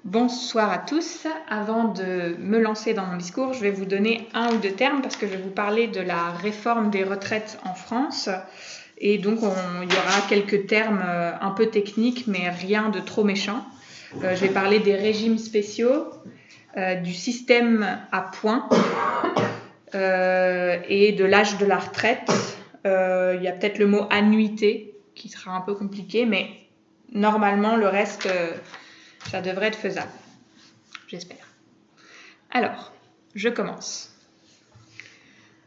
Bonsoir à tous. Avant de me lancer dans mon discours, je vais vous donner un ou deux termes parce que je vais vous parler de la réforme des retraites en France. Et donc, il y aura quelques termes un peu techniques, mais rien de trop méchant. Je vais parler des régimes spéciaux, du système à points et de l'âge de la retraite. Il y a peut-être le mot annuité qui sera un peu compliqué, mais normalement, le reste, ça devrait être faisable. J'espère. Alors, je commence.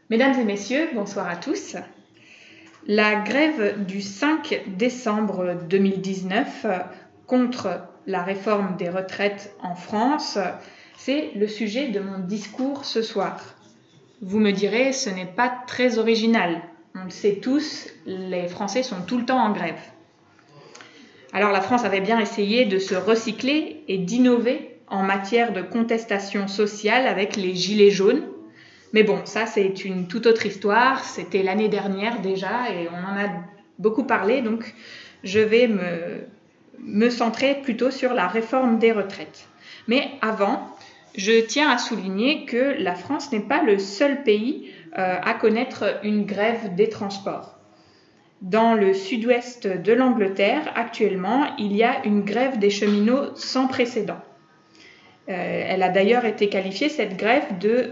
Mesdames et messieurs, bonsoir à tous. La grève du 5 décembre 2019 contre la réforme des retraites en France, c'est le sujet de mon discours ce soir. Vous me direz, ce n'est pas très original. On le sait tous, les Français sont tout le temps en grève. Alors la France avait bien essayé de se recycler et d'innover en matière de contestation sociale avec les gilets jaunes. Mais bon, ça c'est une toute autre histoire, c'était l'année dernière déjà et on en a beaucoup parlé, donc je vais me centrer plutôt sur la réforme des retraites. Mais avant, je tiens à souligner que la France n'est pas le seul pays à connaître une grève des transports. Dans le sud-ouest de l'Angleterre, actuellement, il y a une grève des cheminots sans précédent. Elle a d'ailleurs été qualifiée, cette grève, de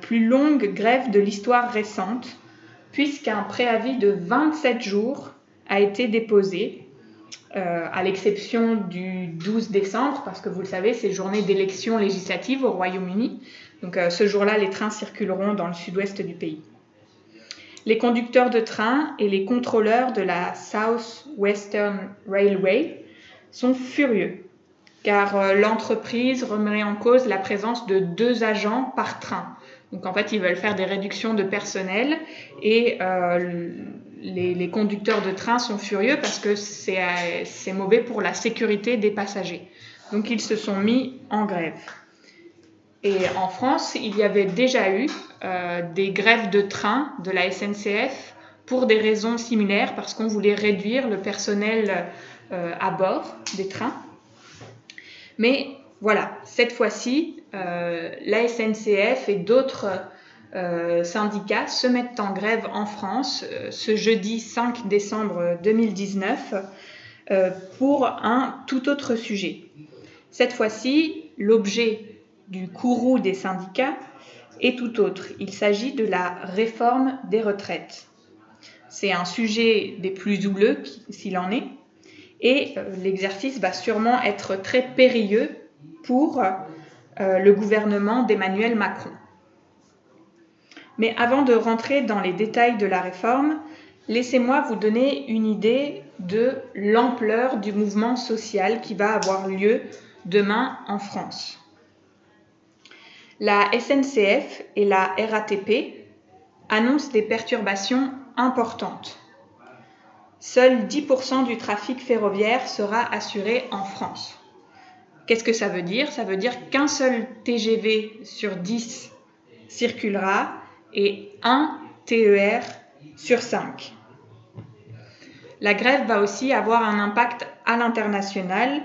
plus longue grève de l'histoire récente, puisqu'un préavis de 27 jours a été déposé, à l'exception du 12 décembre, parce que vous le savez, c'est journée d'élection législative au Royaume-Uni. Donc ce jour-là, les trains circuleront dans le sud-ouest du pays. Les conducteurs de train et les contrôleurs de la South Western Railway sont furieux, car l'entreprise remet en cause la présence de 2 agents par train. Donc en fait, ils veulent faire des réductions de personnel et les conducteurs de train sont furieux parce que c'est mauvais pour la sécurité des passagers. Donc ils se sont mis en grève. Et en France, il y avait déjà eu des grèves de train de la SNCF pour des raisons similaires, parce qu'on voulait réduire le personnel à bord des trains. Mais voilà, cette fois-ci, la SNCF et d'autres syndicats se mettent en grève en France ce jeudi 5 décembre 2019 pour un tout autre sujet. Cette fois-ci, l'objet du courroux des syndicats est tout autre. Il s'agit de la réforme des retraites. C'est un sujet des plus houleux, s'il en est, et l'exercice va sûrement être très périlleux pour le gouvernement d'Emmanuel Macron. Mais avant de rentrer dans les détails de la réforme, laissez-moi vous donner une idée de l'ampleur du mouvement social qui va avoir lieu demain en France. La SNCF et la RATP annoncent des perturbations importantes. Seuls 10% du trafic ferroviaire sera assuré en France. Qu'est-ce que ça veut dire ? Ça veut dire qu'un seul TGV sur 10 circulera et un TER sur 5. La grève va aussi avoir un impact à l'international,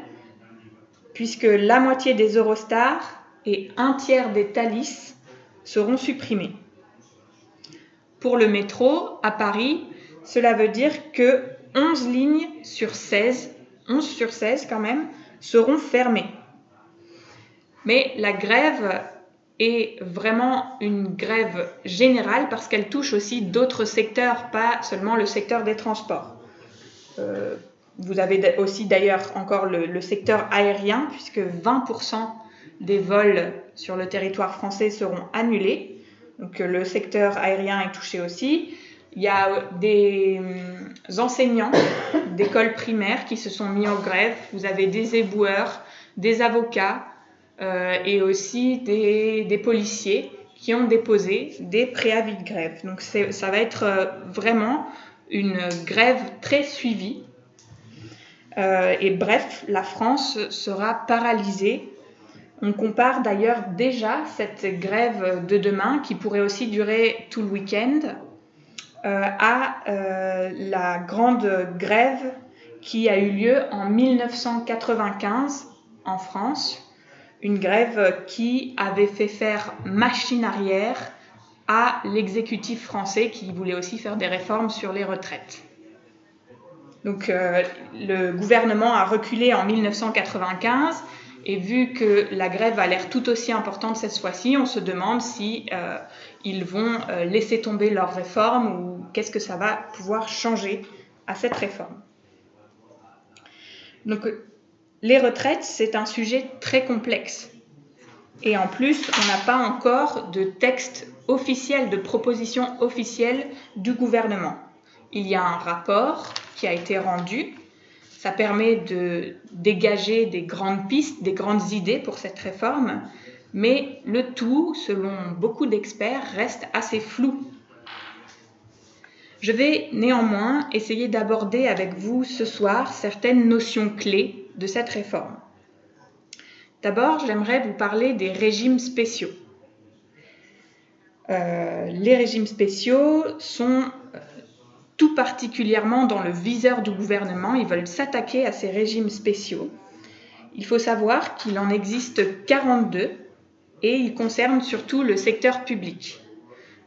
puisque la moitié des Eurostar et un tiers des Thalys seront supprimés. Pour le métro, à Paris, cela veut dire que 11 lignes sur 16, 11 sur 16 quand même, seront fermées. Mais la grève est vraiment une grève générale parce qu'elle touche aussi d'autres secteurs, pas seulement le secteur des transports. Vous avez aussi d'ailleurs encore le secteur aérien, puisque 20% des vols sur le territoire français seront annulés. Donc le secteur aérien est touché aussi. Il y a des enseignants d'écoles primaires qui se sont mis en grève. Vous avez des éboueurs, des avocats et aussi des policiers qui ont déposé des préavis de grève. Donc ça va être vraiment une grève très suivie. Et bref, la France sera paralysée. On compare d'ailleurs déjà cette grève de demain, qui pourrait aussi durer tout le week-end, à la grande grève qui a eu lieu en 1995 en France, une grève qui avait fait faire machine arrière à l'exécutif français qui voulait aussi faire des réformes sur les retraites. Donc le gouvernement a reculé en 1995 et vu que la grève a l'air tout aussi importante cette fois-ci, on se demande si ils vont laisser tomber leurs réformes ou qu'est-ce que ça va pouvoir changer à cette réforme. Donc les retraites, c'est un sujet très complexe. Et en plus, on n'a pas encore de texte officiel, de proposition officielle du gouvernement. Il y a un rapport qui a été rendu. Ça permet de dégager des grandes pistes, des grandes idées pour cette réforme, mais le tout, selon beaucoup d'experts, reste assez flou. Je vais néanmoins essayer d'aborder avec vous ce soir certaines notions clés de cette réforme. D'abord, j'aimerais vous parler des régimes spéciaux. Les régimes spéciaux sont tout particulièrement dans le viseur du gouvernement. Ils veulent s'attaquer à ces régimes spéciaux. Il faut savoir qu'il en existe 42 et ils concernent surtout le secteur public.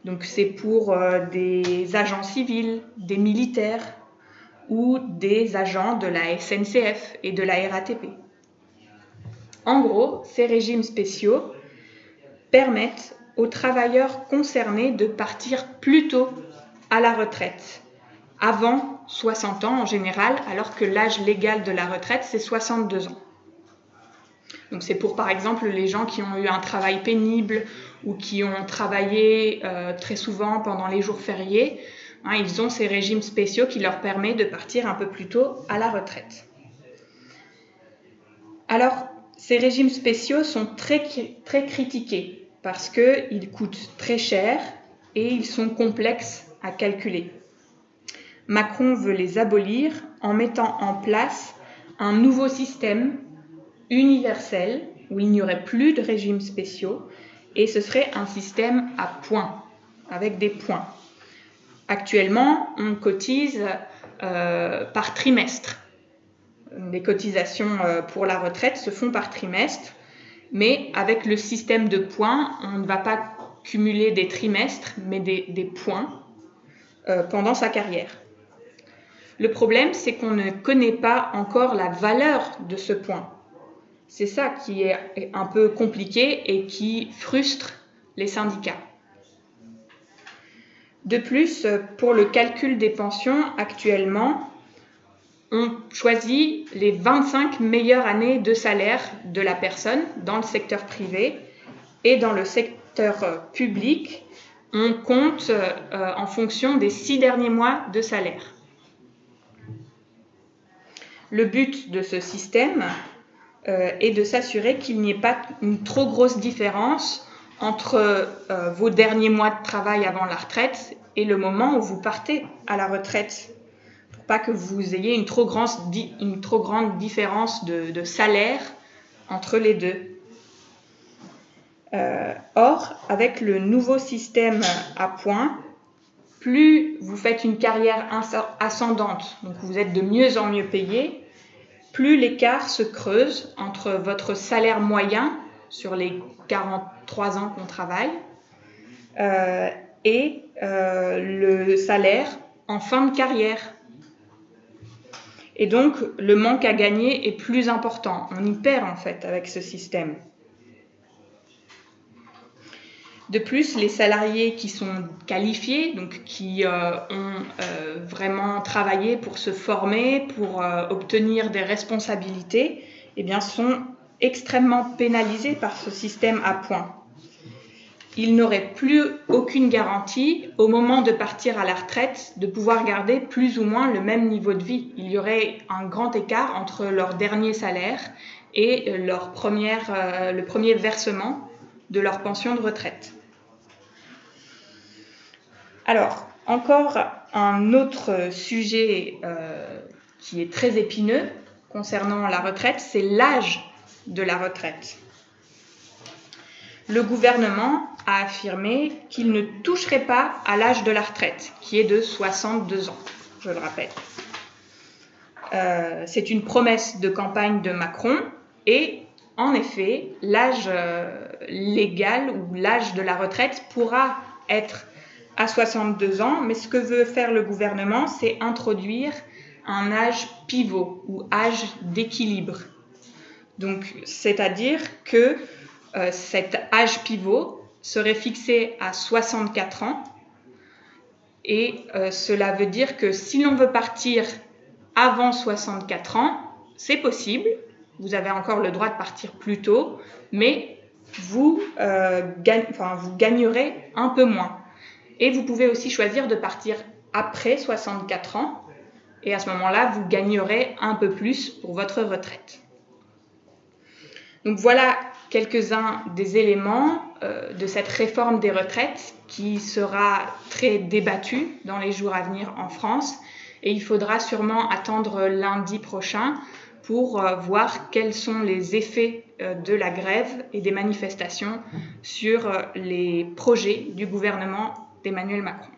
Donc c'est pour des agents civils, des militaires ou des agents de la SNCF et de la RATP. En gros, ces régimes spéciaux permettent aux travailleurs concernés de partir plus tôt à la retraite, avant 60 ans en général, alors que l'âge légal de la retraite, c'est 62 ans. Donc c'est pour par exemple les gens qui ont eu un travail pénible ou qui ont travaillé très souvent pendant les jours fériés, ils ont ces régimes spéciaux qui leur permettent de partir un peu plus tôt à la retraite. Alors, ces régimes spéciaux sont très critiqués parce qu'ils coûtent très cher et ils sont complexes à calculer. Macron veut les abolir en mettant en place un nouveau système universel où il n'y aurait plus de régimes spéciaux et ce serait un système à points, avec des points. Actuellement, on cotise par trimestre. Les cotisations pour la retraite se font par trimestre, mais avec le système de points, on ne va pas cumuler des trimestres, mais des points pendant sa carrière. Le problème, c'est qu'on ne connaît pas encore la valeur de ce point. C'est ça qui est un peu compliqué et qui frustre les syndicats. De plus, pour le calcul des pensions, actuellement, on choisit les 25 meilleures années de salaire de la personne dans le secteur privé et dans le secteur public, on compte en fonction des 6 derniers mois de salaire. Le but de ce système est de s'assurer qu'il n'y ait pas une trop grosse différence entre vos derniers mois de travail avant la retraite et le moment où vous partez à la retraite. Pour pas que vous ayez une trop grande différence de salaire entre les deux. Or, avec le nouveau système à points, plus vous faites une carrière ascendante, donc vous êtes de mieux en mieux payé, plus l'écart se creuse entre votre salaire moyen sur les 43 ans qu'on travaille et le salaire en fin de carrière. Et donc, le manque à gagner est plus important. On y perd en fait avec ce système. De plus, les salariés qui sont qualifiés, donc qui ont vraiment travaillé pour se former, pour obtenir des responsabilités, eh bien, sont extrêmement pénalisés par ce système à points. Ils n'auraient plus aucune garantie au moment de partir à la retraite de pouvoir garder plus ou moins le même niveau de vie. Il y aurait un grand écart entre leur dernier salaire et le premier versement de leur pension de retraite. Alors, encore un autre sujet qui est très épineux concernant la retraite, c'est l'âge de la retraite. Le gouvernement a affirmé qu'il ne toucherait pas à l'âge de la retraite, qui est de 62 ans, je le rappelle. C'est une promesse de campagne de Macron et en effet, l'âge légal ou l'âge de la retraite pourra être à 62 ans, mais ce que veut faire le gouvernement, c'est introduire un âge pivot ou âge d'équilibre. Donc, c'est-à-dire que cet âge pivot serait fixé à 64 ans et cela veut dire que si l'on veut partir avant 64 ans, c'est possible. Vous avez encore le droit de partir plus tôt, mais vous gagnerez un peu moins. Et vous pouvez aussi choisir de partir après 64 ans, et à ce moment-là, vous gagnerez un peu plus pour votre retraite. Donc voilà quelques-uns des éléments de cette réforme des retraites qui sera très débattue dans les jours à venir en France, et il faudra sûrement attendre lundi prochain pour voir quels sont les effets de la grève et des manifestations sur les projets du gouvernement d'Emmanuel Macron.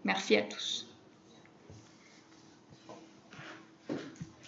Merci à tous.